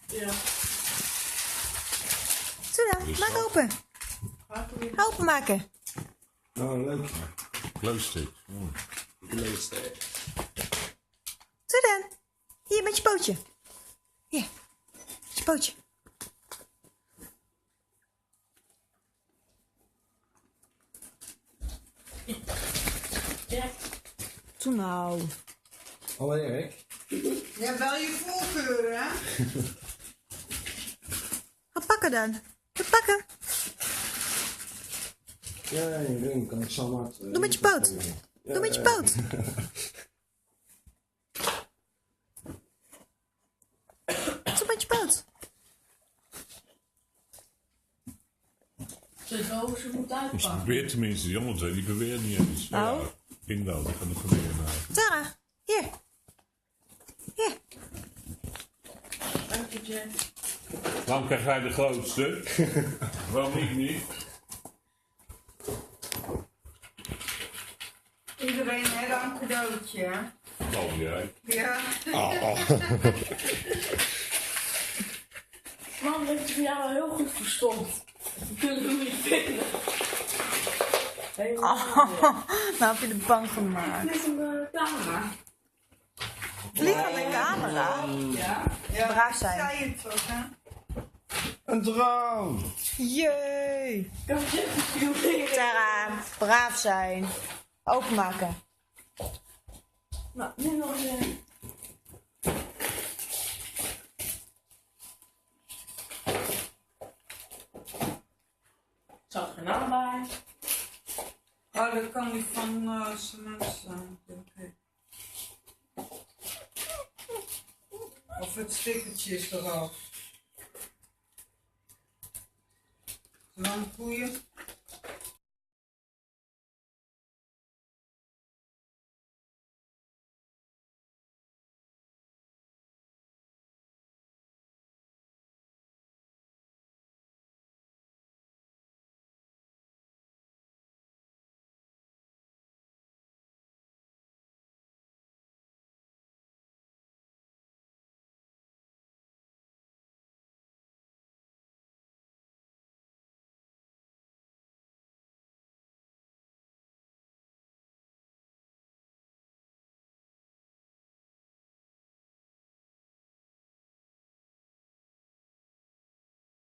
Ja. Zo dan, maak open. Openmaken. Oh, leuk. Glowstick. Oh. Glowstick. Zo dan. Hier, met je pootje. Hier, met je pootje. Ja. Zo nou. Oh, Erik. Ja, wel je voorkeur, hè? Ga pakken dan. Ga pakken. Ja, je ring kan ik zo hard. Doe met je poot. Doe met je poot. Doe met je poot. De dozen moet Dus die uitpakken. probeert tenminste, die andere twee, die beweert niet eens. Nou. Ja, ik wel, die gaan het proberen maken. Sarah, hier. Hier. Dank je, Jen. Waarom krijg jij de grootste? Waarom ik niet? Iedereen heeft een cadeautje, hè? Oh, jij. Ja. Man, heeft het jou heel goed verstond. We kunnen hem niet vinden. Helemaal niet. Nou heb je de bang gemaakt. Dit is een camera. Vlieg van de camera. Ja. Braaf zijn. Zei het toch, hè? Een droom! Jee. Kan je even filmeren? Sarah, braaf zijn. Openmaken. Nou, nu nog een. Zat er nou bij? Oh, dat kan niet van cement zijn, denk ik. Of het stickertje is eraf. Zo'n goeie.